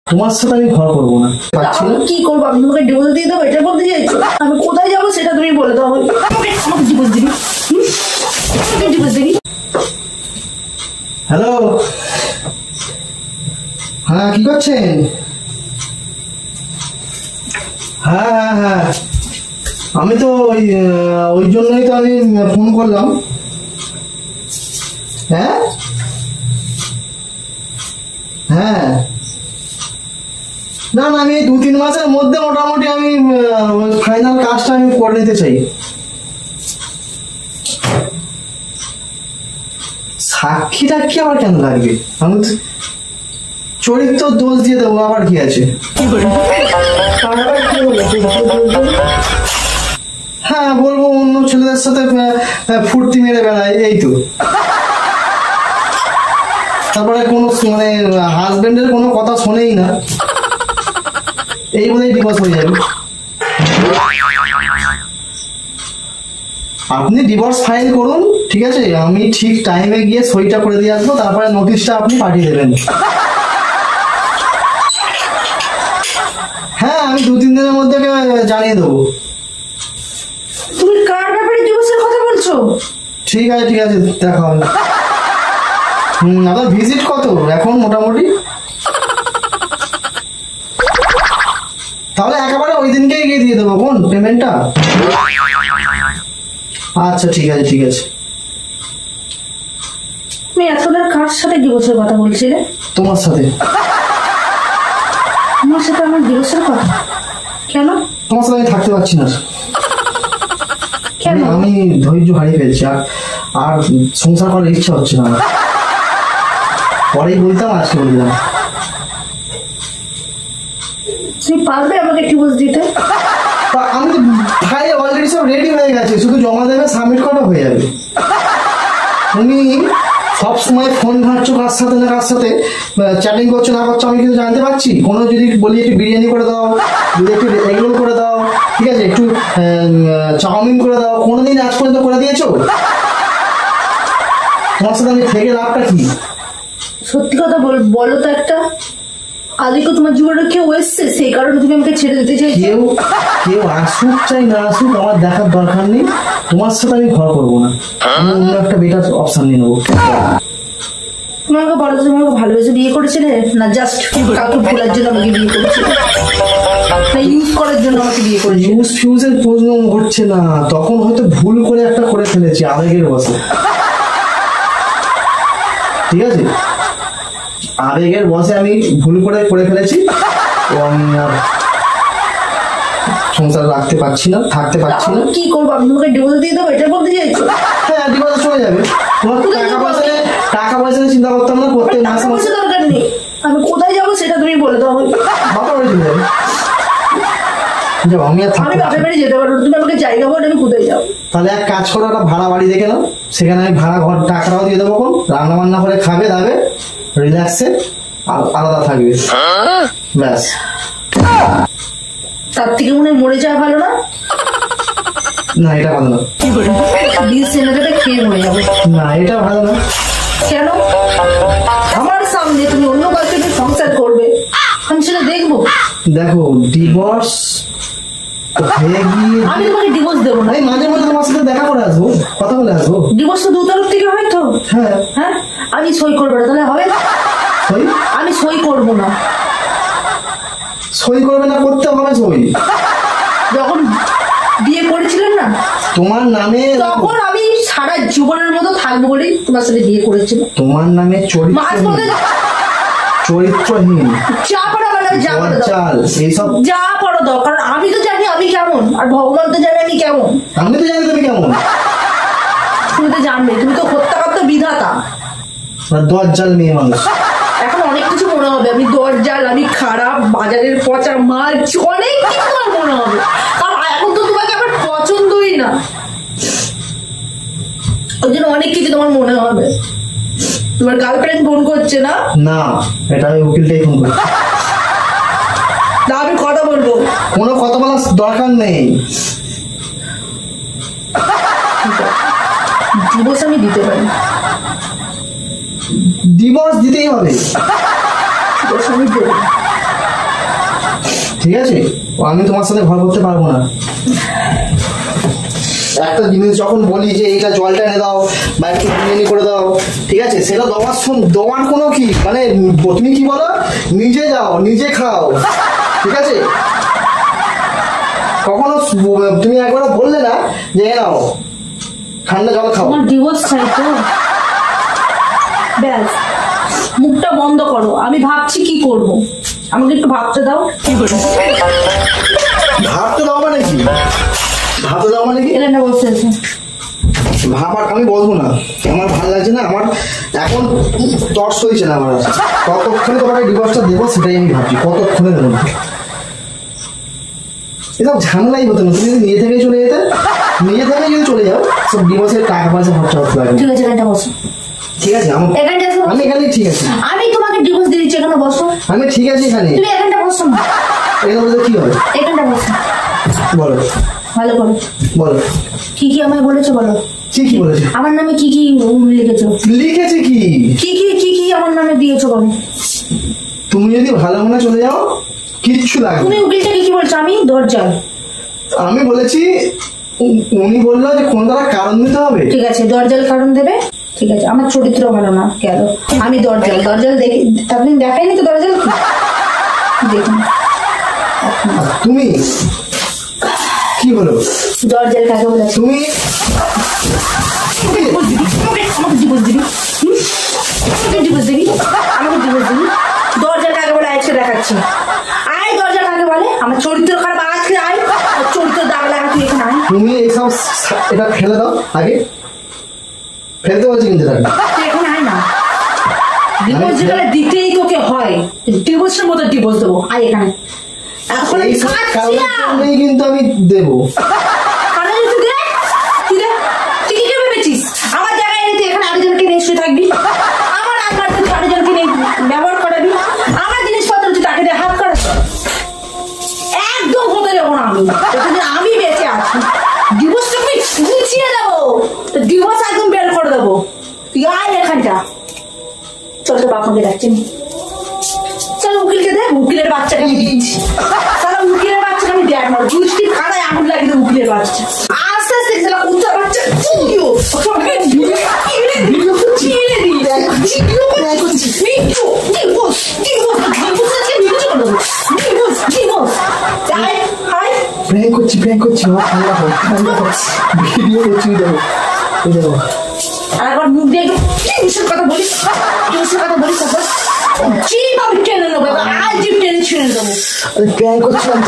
তোমার সাথে আমি ঘর করবো না। কি করবো? আমি তোমাকে ডিভোর্স দিয়ে দেবো এটা বলতে চাইছো? আমি কোথায় যাবো সেটা তুমি বলে দাও। আমাকে ডিভোর্স দিবি? ডিভোর্স দিবি? হ্যালো, হ্যাঁ কি করছেন? হ্যাঁ হ্যাঁ হ্যাঁ, আমি তো ওই জন্যই তো আমি ফোন করলাম। হ্যাঁ হ্যাঁ, না না, আমি 2-3 মাসের মধ্যে মোটামুটি আমি ফাইনাল কাজটা আমি করে নিতে চাই। সাক্ষীটা কি আবার কেন লাগবে? আমি চরিত্র দোষ দিয়ে দেবো, আবার কি আছে? হ্যাঁ বলবো অন্য ছেলেদের সাথে ফুর্তি মেরে বেড়ায়, এই তো। তারপরে কোনো মানে হাজবেন্ডের কোনো কথা শোনেই না, এই বলেই ডিভোর্স হয়ে যাবে। আপনি ডিভোর্স ফাইল করুন, ঠিক আছে? আমি ঠিক টাইমে গিয়ে সইটা করে দিয়ে আসবো, তারপরে নোটিশটা আপনি পাঠিয়ে দেবেন। হ্যাঁ, আমি 2-3 দিনের মধ্যে জানিয়ে দেবো। তুমি কার ব্যাপারে ডিভোর্সের কথা বলছো? ঠিক আছে ঠিক আছে, দেখা হবে। আপনার ভিজিট কত এখন মোটামুটি? তাহলে একেবারে ওই দিনকেই গিয়ে দিয়ে দেবো কোন পেমেন্টটা। আচ্ছা ঠিক আছে ঠিক আছে। তুমি এতটা কার সাথে ডিভোর্সের কথা বলছিলে? তোমার সাথে। আমার সাথে আমার ডিভোর্সের কথা? কেন? তোমার সাথে আমি থাকতে পারছি না। কেন? আমি ধৈর্য হারিয়ে ফেলছি, আর সংসার করার ইচ্ছা হচ্ছে না। পরেই বলতাম, আজকে বললাম। তুমি পারবে আমাকে ডিভোর্স দিতে? আমি তো ফাইল অলরেডি সব রেডি হয়ে গেছে, শুধু জমা দেবে, সাবমিট করা হয়ে যাবে। তুমি সব সময় ফোন ঘাঁটছো কার সাথে না কার সাথে, চ্যাটিং করছো না করছো আমি কিন্তু জানতে পারছি। কোনো যদি বলি একটু বিরিয়ানি করে দাও, যদি একটু এগরোল করে দাও, ঠিক আছে, একটু চাউমিন করে দাও, কোনোদিন আজ পর্যন্ত করে দিয়েছো? তোমার সাথে আমি থেকে লাভটা কি? সত্যি কথা বলো তো একটা। আজকে তোমার জীবনে কেউ এসছে সেই কারণে তুমি আমাকে ছেড়ে দিতে চাইছো? কেউ আসুক চাই না আসুক আমার দেখার দরকার নেই। তোমার সাথে আমি ঘর করবো না, আমি অন্য একটা বেটার অপশন নিয়ে নেবো। তুমি আমাকে বলো, তুমি আমাকে ভালোবেসে বিয়ে করেছিলে না জাস্ট কাউকে ভুলার জন্য আমাকে বিয়ে করেছিলে, না ইউজ করার জন্য আমাকে বিয়ে করেছিলে? ইউজ ফিউজের প্রশ্ন ঘটছে না, তখন হয়তো ভুল করে একটা করে ফেলেছি আবেগের বসে, ঠিক আছে? আবেগের বসে আমি ভুল করে ফেলেছি, তো আমি আর সংসার রাখতে পারছি না, থাকতে পারছি না। কি করবো? আমি তোমাকে ডিভোর্স দিয়ে দেবো এটা বলতে চাইছো? হ্যাঁ, ডিভোর্স চলে যাবে। তোমার টাকা পয়সা নিয়ে চিন্তা করতাম না, প্রত্যেক মাসে মাসে দরকার নেই। আমি কোথায় যাবো সেটা তুমি বলে দাও। বাপা বাড়ি চলে যাবে। আমি বাপের বাড়ি যেতে পারবো, তুমি আমাকে জায়গা বলো আমি কোথায় যাবো। তাহলে এক কাজ করো, একটা ভাড়া বাড়ি দেখে নাও, সেখানে আমি ভাড়া ঘর টাকাটাও দিয়ে দেবো, রান্না বান্না করে খাবে দাবে, রিল্যাক্সে আলাদা থাকবে, ব্যাস। তার থেকে মনে হয় মরে যাওয়া ভালো না? না এটা ভালো না। বিষ ছেলেটা খেয়ে মরে যাবে। না এটা ভালো না। কেন? আমার সামনে তুমি অন্য কাউকে সংসার করবে, আমি সেটা দেখবো? দেখো, ডিভোর্স হয়ে গিয়ে আমি তোমাকে ডিভোর্স দেবো না। মাঝে মাঝে তোমার সাথে দেখা করে আসবো, কথা বলে আসবো। ডিভোর্স তো দু তরফ থেকে হয় তো। হ্যাঁ হ্যাঁ, আমি সই করবো না, তাহলে হবে? আমি সই করবো না। সই করবে না? করতে হবে সই। যখন বিয়ে করেছিলেন না তোমার নামে, তখন আমি সারা জীবনের মতো থাকবো বলেই তোমার সাথে বিয়ে করেছিল। তোমার নামে চরিত্রহীন যা পড়া মানে যা এইসব যা পড়া দাও, কারণ আমি তো জানি আমি কেমন, আর ভগবান তো জানে আমি কেমন। আমি তো জানি তুমি কেমন। তুমি তো জানবে, তুমি তো হত্যাকর্তা বিধাতা, দজ্জাল মেয়ে মানুষ। এখন অনেক কিছু মনে হবে, আমি দজ্জাল, আমি খারাপ, বাজারের পচা মাল, অনেক কিছু তোমার মনে হবে, কারণ এখন তো তোমাকে আমার পছন্দই না, ওই জন্য অনেক কিছু তোমার মনে হবে। তোমার গার্লফ্রেন্ড ফোন করছে না? না, এটা আমি উকিলটাই ফোন করছি। না, আমি কথা বলবো। কোনো কথা বলার দরকার নেই। ডিভোর্স আমি দিতে পারি। ডিভোর্স দিতেই হবে। ডিভোর্স আমি দেবো। ঠিক আছে, আমি তোমার সাথে ঘর করতে পারবো না। একটা জিনিস যখন বলি যে এইটা জলটা এনে দাও বা একটু বিরিয়ানি করে দাও, ঠিক আছে, সেটা দেওয়ার কোনো কি মানে তুমি কি বলো, নিজে যাও নিজে খাও, ঠিক আছে। কখনো তুমি একবার বললে না যে নাও ঠান্ডা জল খাও। তোমার ডিভোর্স চাই তো, ব্যাস মুখটা বন্ধ করো। আমি ভাবছি কি করব, আমাকে একটু ভাবতে দাও। কি করবো? ভাবতে দাও মানে কি? ভাবতে দাও মানে কি? এখানে বসে আছে। ভাবার আমি বলবো না, আমার ভালো লাগছে না, আমার এখন টর্চ হয়েছে না আমার। কতক্ষণে তোমাকে ডিভোর্সটা দেবো সেটাই আমি ভাবছি, কতক্ষণে দেবো। এসব ঝামেলাই হতো না, তুমি যদি নিজে থেকে চলে যেতে, নিজে থেকে যদি চলে যাও সব ডিভোর্সের টাকা পয়সা খরচা করতে লাগবে। ঠিক আছে, এখানটা বসো। ঠিক আছে, আমি এখানে ঠিক আছে। আমি তোমাকে ডিভোর্স দিয়ে দিচ্ছি, এখানে বসো। আমি ঠিক আছে এখানে। তুমি এখানটা বসো না। এখানে বলতে কি হবে? এখানটা বসো। বলো ভালো করে বলো, কি কি আমায় বলেছো বলো। কি বলেছে? আমার নামে কি কি লিখেছো? লিখেছে কি কি কি আমার নামে দিয়েছো বলো। তুমি যদি ভালো মনে চলে যাও কিচ্ছু লাগবে। তুমি উকিলটাকে কি বলছো? আমি দরজাল। আমি বলেছি, উনি বললো যে কোন দ্বারা কারণ দিতে হবে। ঠিক আছে, দরজাল কারণ দেবে। ঠিক আছে, আমার চরিত্র ভালো না গেল। আমি দরজাল দেখি, আপনি দেখাইনি তো দরজাল কি দেখুন। তুমি কি হলো? দরজাল কাকে বলেছো? তুমি আমাকে ডিভোর্স দিবি? আমাকে ডিভোর্স দিবি? আমাকে ডিভোর্স দিবি? দরজাল কাকে বলে আজকে দেখাচ্ছি। আয় দরজাল কাকে বলে? আমার চরিত্র খারাপ, আজকে আয় চরিত্র দাগ লাগা, তুই এখানে আয়। তুমি এইসব এটা ফেলে দাও, আগে ফেলতে বলছি কিন্তু তুই এখানে আয় না। ডিভোর্স যেখানে দিতেই তোকে হয়, ডিভোর্সের মতো ডিভোর্স দেবো। আয় এখানে এখন কিন্তু আমি দেবো। আমার জায়গায় এনে তুই এখানে আরেকজনকে নিয়ে শুয়ে থাকবি, আমার আলমার তুই আরেকজনকে নিয়ে ব্যবহার করাবি, আমার জিনিসপত্র তুই তাকে দিয়ে হাত করাবি। একদম হতে যাবো না আমি, আমি বেঁচে আছি। ডিভোর্সটা আমি গুছিয়ে দেবো, তো ডিভোর্স একদম বের করে দেবো। তুই আয় এখানটা, চল তো বাপাকে ডাকছেন। চল উকিলকে দেখ, উকিলের বাচ্চাকে আমি দিচ্ছি। তাহলে উকিলের বাচ্চাকে আমি দেখ মারো, দুষ্টির কাদায় আগুন লাগিয়ে দেবো উকিলের বাচ্চা। আস্তে আস্তে গেলাম উত্তর বাচ্চা চিনিও প্র্যাঙ্ক করছি ভিডিও করছি। আর একবার মুখ দিয়ে একটু কথা বলিস, জিপ আমি টেনে নেবো, আর জিপ টেনে ছিঁড়ে দেবো। প্র্যাঙ্ক করছিলাম,